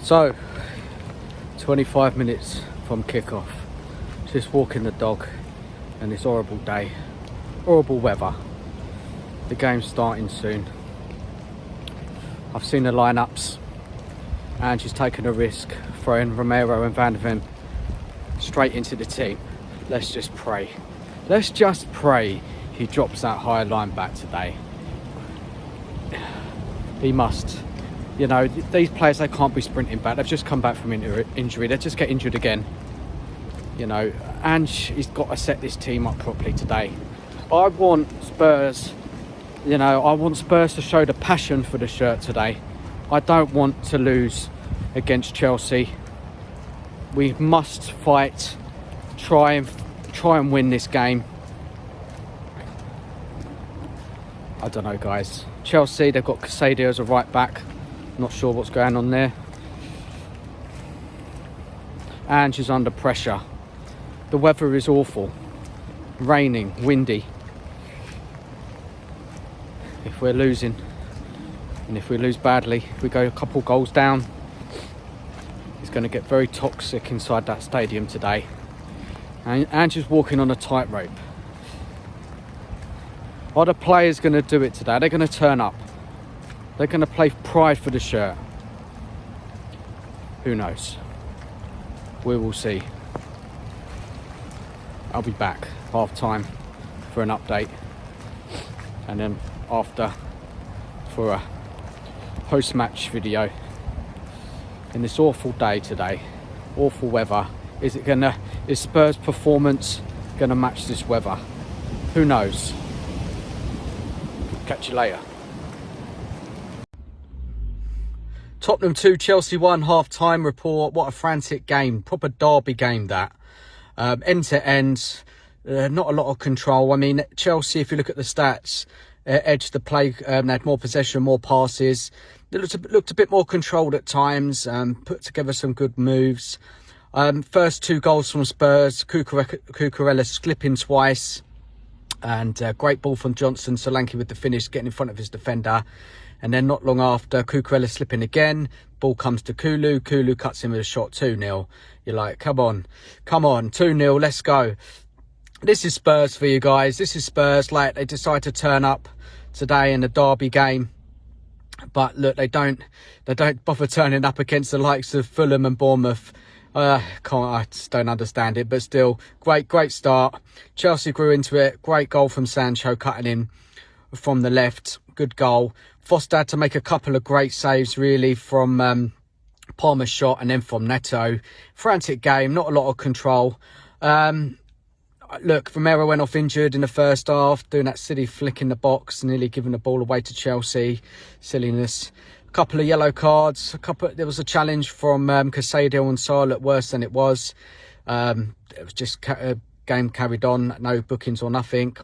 So, 25 minutes from kickoff. Just walking the dog and this horrible day, horrible weather. The game's starting soon. I've seen the lineups. Ange is taking a risk, throwing Romero and Van de Ven straight into the team. Let's just pray. Let's just pray he drops that high line back today. He must. You know, these players, they can't be sprinting back. They've just come back from injury. They just get injured again. You know, Ange, he's got to set this team up properly today. I want Spurs, you know, I want Spurs to show the passion for the shirt today. I don't want to lose against Chelsea. We must fight, try and win this game. I don't know, guys. Chelsea, they've got Casado as a right back. Not sure what's going on there. Ange is under pressure. The weather is awful. Raining, windy. If we're losing, and if we lose badly, if we go a couple goals down, it's going to get very toxic inside that stadium today. And Ange is walking on a tightrope. Are the players going to do it today? They're going to turn up. They're going to play pride for the shirt. Who knows? We will see. I'll be back half time for an update, and then after for a post-match video. In this awful day today, awful weather, is Spurs' performance gonna match this weather? Who knows? Catch you later. Tottenham 2, Chelsea 1 half-time report. What a frantic game. Proper derby game, that. End to end. Not a lot of control. I mean, Chelsea, if you look at the stats, edged the play. They had more possession, more passes. They looked a bit more controlled at times. Put together some good moves. First 2 goals from Spurs. Cucurella slipping twice. And great ball from Johnson. Solanke with the finish, getting in front of his defender. And then not long after, Cucurella slipping again. Ball comes to Kulu. Kulu cuts him with a shot, 2-0. You're like, come on, 2-0, let's go. This is Spurs for you guys. This is Spurs. Like, they decide to turn up today in the derby game. But look, they don't bother turning up against the likes of Fulham and Bournemouth. I just don't understand it. But still, great start. Chelsea grew into it. Great goal from Sancho, cutting in from the left. Good goal. Foster had to make a couple of great saves, really, from Palmer's shot and then from Neto. Frantic game, not a lot of control. Look, Romero went off injured in the first half, doing that silly flick in the box, nearly giving the ball away to Chelsea. Silliness. A couple of yellow cards. There was a challenge from Casado and Sarlet, worse than it was. It was just a game carried on, no bookings or nothing.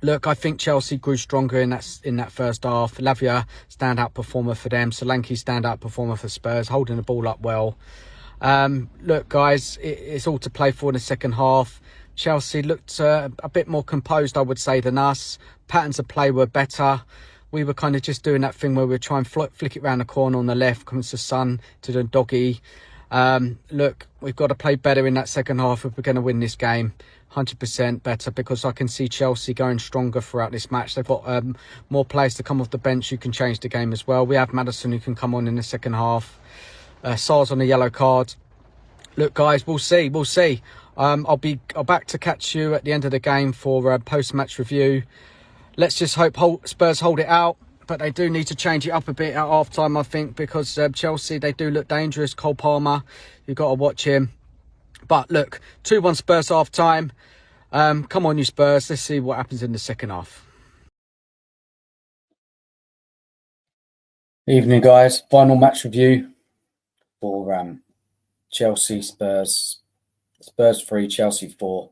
Look, I think Chelsea grew stronger in that first half. Lavia, standout performer for them. Solanke, standout performer for Spurs, holding the ball up well. Look, guys, it's all to play for in the second half. Chelsea looked a bit more composed, I would say, than us. Patterns of play were better. We were kind of just doing that thing where we were trying to flick it round the corner on the left, comes to Son, to the doggy. Look, we've got to play better in that second half if we're going to win this game. 100% better, because I can see Chelsea going stronger throughout this match. They've got more players to come off the bench who can change the game as well. We have Maddison who can come on in the second half. Sar's on a yellow card. Look, guys, we'll see. I'll back to catch you at the end of the game for a post-match review. Let's just hope Spurs hold it out, but they do need to change it up a bit at half-time, I think, because Chelsea, they do look dangerous. Cole Palmer, you've got to watch him. But look, 2-1 Spurs half-time. Come on, you Spurs. Let's see what happens in the second half. Evening, guys. Final match review for Chelsea Spurs. Spurs 3, Chelsea 4.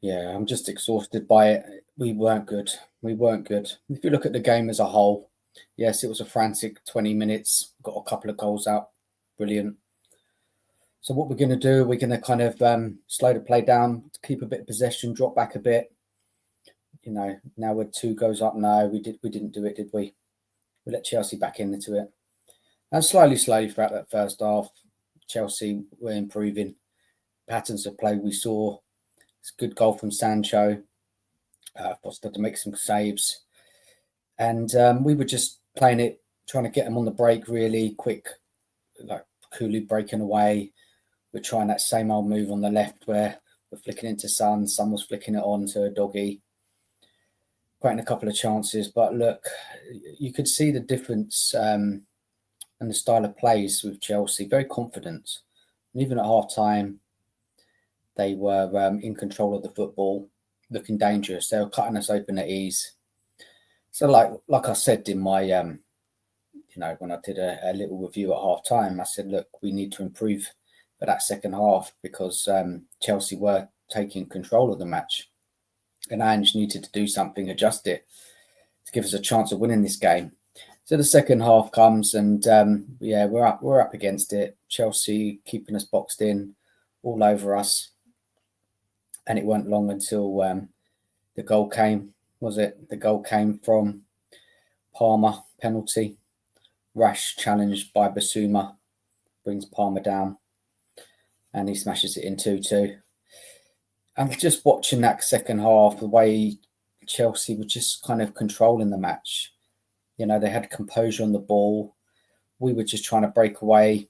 Yeah, I'm just exhausted by it. We weren't good. If you look at the game as a whole, yes, it was a frantic 20 minutes. Got a couple of goals out. Brilliant. So what we're going to do, we're going to kind of slow the play down, keep a bit of possession, drop back a bit. You know, now we're 2 goals up. No, we didn't do it, did we? We let Chelsea back into it. And slowly throughout that first half, Chelsea were improving patterns of play. We saw it's a good goal from Sancho. Foster to make some saves, and we were just playing it, trying to get them on the break really quick, like Kulu breaking away. We're trying that same old move on the left where we're flicking into Son was flicking it on to Doggy, creating a couple of chances. But look, you could see the difference in the style of plays with Chelsea, very confident. And even at half time, they were in control of the football, looking dangerous. They were cutting us open at ease. So like I said in my, when I did a little review at half time, I said, look, we need to improve for that second half because Chelsea were taking control of the match. And Ange needed to do something, adjust it to give us a chance of winning this game. So the second half comes and we're up against it. Chelsea keeping us boxed in all over us. And it wasn't long until the goal came. The goal came from Palmer, penalty. Rash challenged by Basuma, brings Palmer down, and he smashes it in 2-2. And just watching that second half, the way Chelsea were just kind of controlling the match. They had composure on the ball. We were just trying to break away.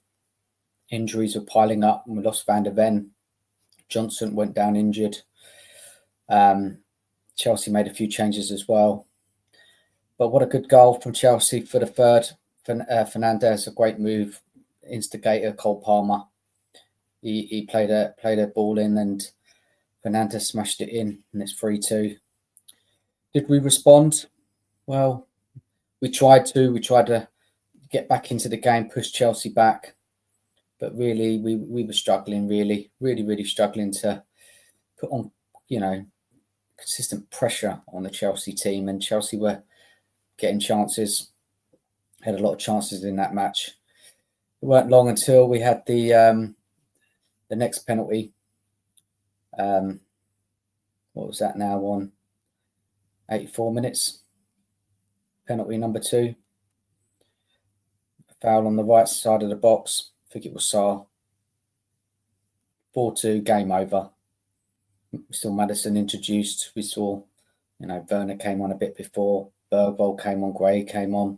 Injuries were piling up, and we lost Van der Ven. Johnson went down injured. Chelsea made a few changes as well. But what a good goal from Chelsea for the third. Fernandes, a great move. Instigator, Cole Palmer. He played a ball in and Fernandes smashed it in, and it's 3-2. Did we respond? Well, we tried to. We tried to get back into the game, push Chelsea back. But really, we were struggling, really struggling to put on, consistent pressure on the Chelsea team. And Chelsea were getting chances, had a lot of chances in that match. It weren't long until we had the next penalty. What was that now on? 84 minutes. Penalty number 2. Foul on the right side of the box. I think it was Sarr. 4-2, game over. We saw Maddison introduced. We saw, Werner came on a bit before. Bergvall came on. Gray came on.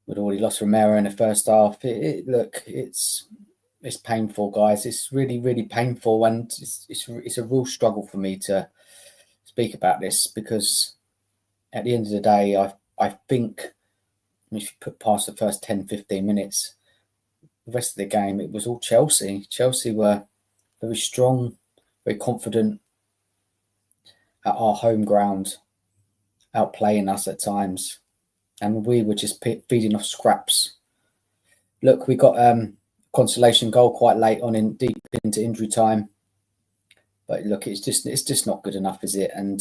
We'd already lost Romero in the first half. It's painful, guys. It's really painful, and it's a real struggle for me to speak about this because at the end of the day, I think if you put past the first 10-15 minutes, the rest of the game, it was all Chelsea. Chelsea were very strong, very confident at our home ground, outplaying us at times. And we were just feeding off scraps. Look, we got consolation goal quite late on deep into injury time. But look, it's just not good enough, is it? And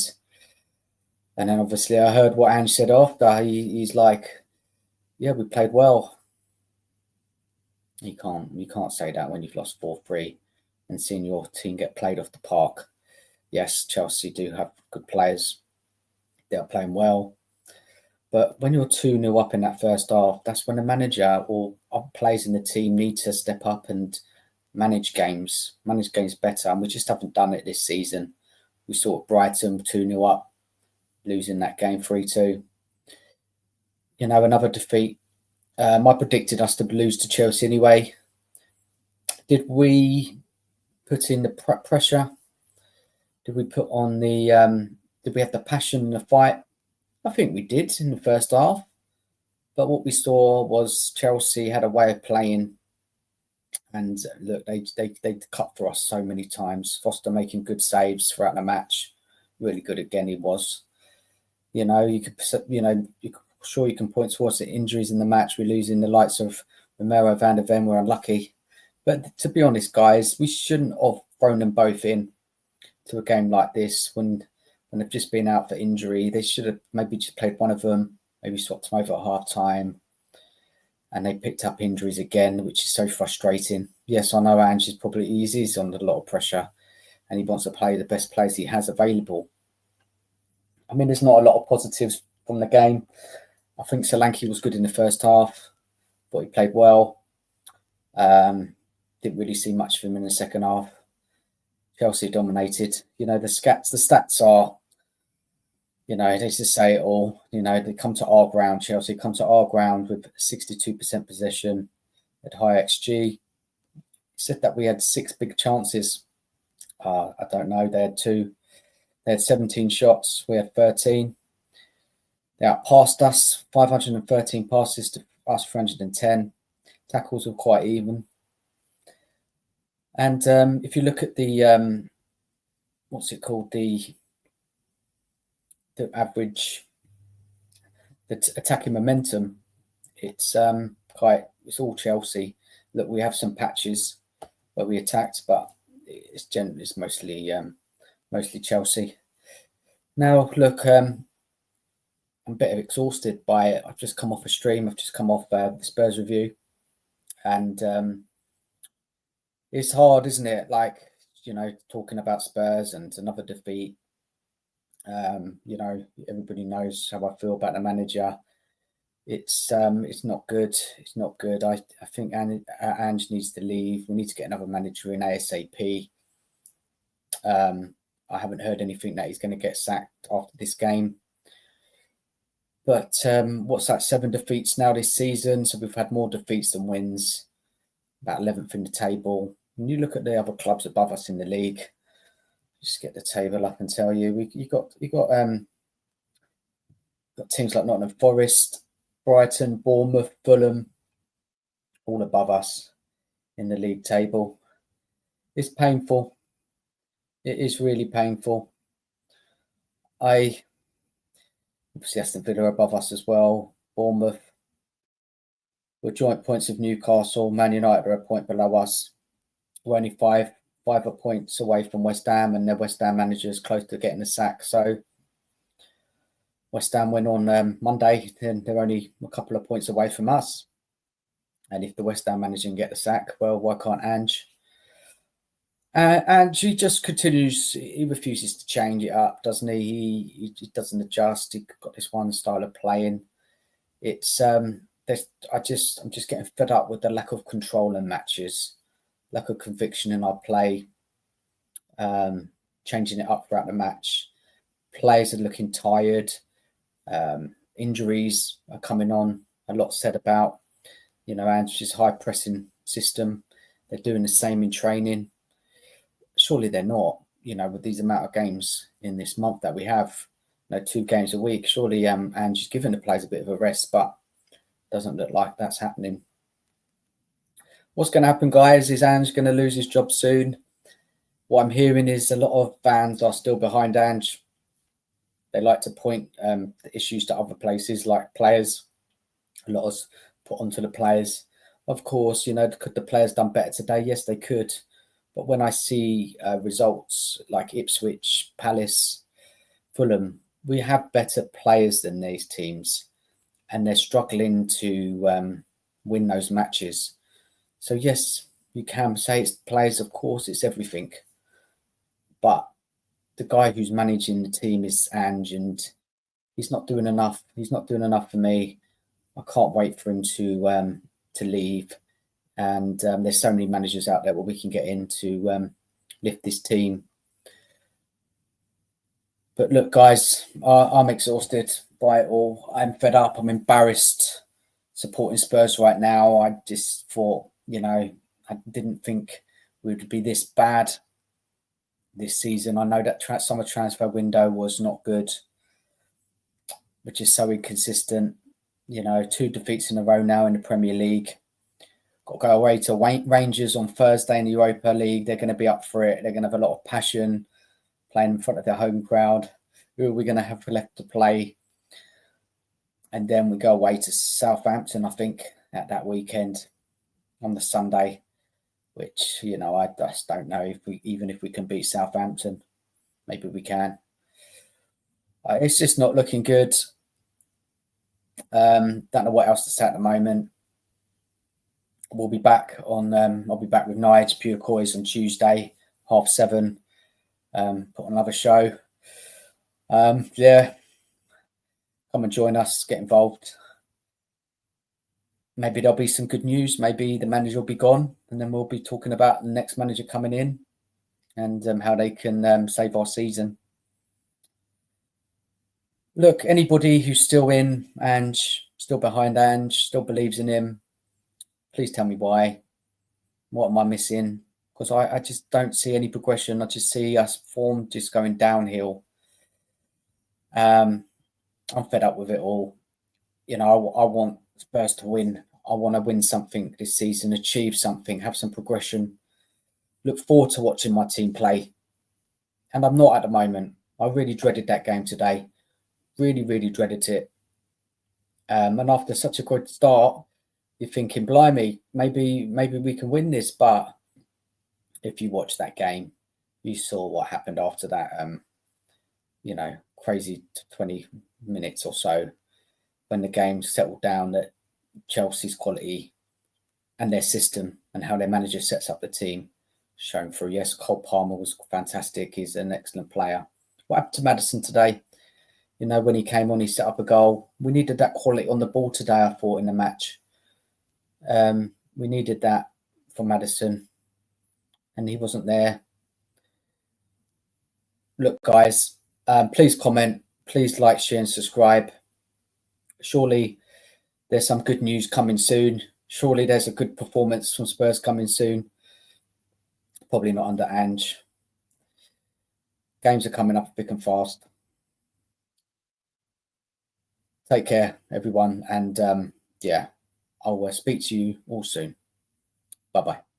then obviously I heard what Ange said after. He's like, yeah, we played well. You can't say that when you've lost 4-3 and seeing your team get played off the park. Yes, Chelsea do have good players. They are playing well. But when you're 2-0 up in that first half, that's when the manager or players in the team need to step up and manage games better. And we just haven't done it this season. We saw Brighton 2-0 up, losing that game 3-2. Another defeat. I predicted us to lose to Chelsea anyway. Did we put in the pressure? Did we put on the... did we have the passion in the fight? I think we did in the first half. But what we saw was Chelsea had a way of playing. And look, they cut for us so many times. Foster making good saves throughout the match. Really good again, he was. You can point towards the injuries in the match. We're losing the likes of Romero, Van der Ven. We're unlucky. But to be honest, guys, we shouldn't have thrown them both in to a game like this when they've just been out for injury. They should have maybe just played one of them, maybe swapped them over at half time. And they picked up injuries again, which is so frustrating. Yes, I know Ange is probably he's under a lot of pressure and he wants to play the best players he has available. I mean, there's not a lot of positives from the game. I think Solanke was good in the first half. thought he played well. Didn't really see much of him in the second half. Chelsea dominated. The stats are, they just say it all. They come to our ground. Chelsea come to our ground with 62% possession at high XG. Said that we had 6 big chances. I don't know. They had 2. They had 17 shots. We had 13. They outpassed us. 513 passes to us, 310. Tackles were quite even. And if you look at the what's it called, the average, the attacking momentum, it's all Chelsea. Look, we have some patches where we attacked, but it's mostly Chelsea. Now look, I'm a bit exhausted by it. I've just come off a stream. I've just come off the Spurs review, and it's hard, isn't it? Like, talking about Spurs and another defeat. Everybody knows how I feel about the manager. It's not good. It's not good. I think Ange needs to leave. We need to get another manager in ASAP. I haven't heard anything that he's going to get sacked after this game. But what's that? 7 defeats now this season. So we've had more defeats than wins. About 11th in the table. When you look at the other clubs above us in the league, just get the table up and tell you, you got teams like Nottingham Forest, Brighton, Bournemouth, Fulham, all above us in the league table. It's painful. It is really painful. Obviously Aston Villa above us as well. Bournemouth. We're joint points of Newcastle. Man United are a point below us. We're only 5 points away from West Ham, and their West Ham manager is close to getting a sack. So West Ham win on Monday, then they're only a couple of points away from us. And if the West Ham manager can get the sack, well, why can't Ange? And he just continues. He refuses to change it up, doesn't he? He doesn't adjust. He's got this one style of playing. It's I'm just getting fed up with the lack of control in matches, lack of conviction in our play, changing it up throughout the match. Players are looking tired. Injuries are coming on. A lot said about, Ange's high pressing system. They're doing the same in training. Surely they're not, with these amount of games in this month that we have, 2 games a week. Surely Ange's giving the players a bit of a rest, but doesn't look like that's happening. What's going to happen, guys, is Ange going to lose his job soon. What I'm hearing is a lot of fans are still behind Ange. They like to point the issues to other places, like players. A lot is put onto the players. Of course, could the players done better today? Yes, they could. But when I see results like Ipswich, Palace, Fulham, we have better players than these teams, and they're struggling to win those matches. So yes, you can say it's players, of course, it's everything. But the guy who's managing the team is Ange, and he's not doing enough. He's not doing enough for me. I can't wait for him to leave. And there's so many managers out there where we can get in to lift this team. But look, guys, I'm exhausted by it all. I'm fed up. I'm embarrassed supporting Spurs right now. I just thought, I didn't think we would be this bad this season. I know that summer transfer window was not good, which is so inconsistent. 2 defeats in a row now in the Premier League. Got to go away to Rangers on Thursday in the Europa League. They're going to be up for it. They're going to have a lot of passion playing in front of their home crowd. Who are we going to have left to play? And then we go away to Southampton, I think, at that weekend on the Sunday, which, I just don't know if we can beat Southampton. Maybe we can. It's just not looking good. Don't know what else to say at the moment. We'll be back on. I'll be back with Nige Pure Coys on Tuesday, 7:30. Put on another show. Come and join us. Get involved. maybe there'll be some good news. Maybe the manager will be gone, and then we'll be talking about the next manager coming in and how they can save our season. Look, anybody who's still in Ange, still behind Ange, still believes in him, please tell me why. What am I missing? Because I just don't see any progression. I just see us form just going downhill. I'm fed up with it all. You know, I want Spurs to win. I want to win something this season, achieve something, have some progression. Look forward to watching my team play. And I'm not at the moment. I really dreaded that game today. Really, really dreaded it. And after such a good start, you're thinking, blimey, maybe we can win this. But if you watch that game, you saw what happened after that, crazy 20 minutes or so when the game settled down, that Chelsea's quality and their system and how their manager sets up the team shown through. Yes, Cole Palmer was fantastic. He's an excellent player. What happened to Maddison today? You know, when he came on, he set up a goal. We needed that quality on the ball today, I thought, in the match. We needed that from Maddison, and he wasn't there. Look, guys, please comment. Please like, share, and subscribe. Surely there's some good news coming soon. Surely there's a good performance from Spurs coming soon. Probably not under Ange. Games are coming up thick and fast. Take care, everyone. And I'll speak to you all soon. Bye-bye.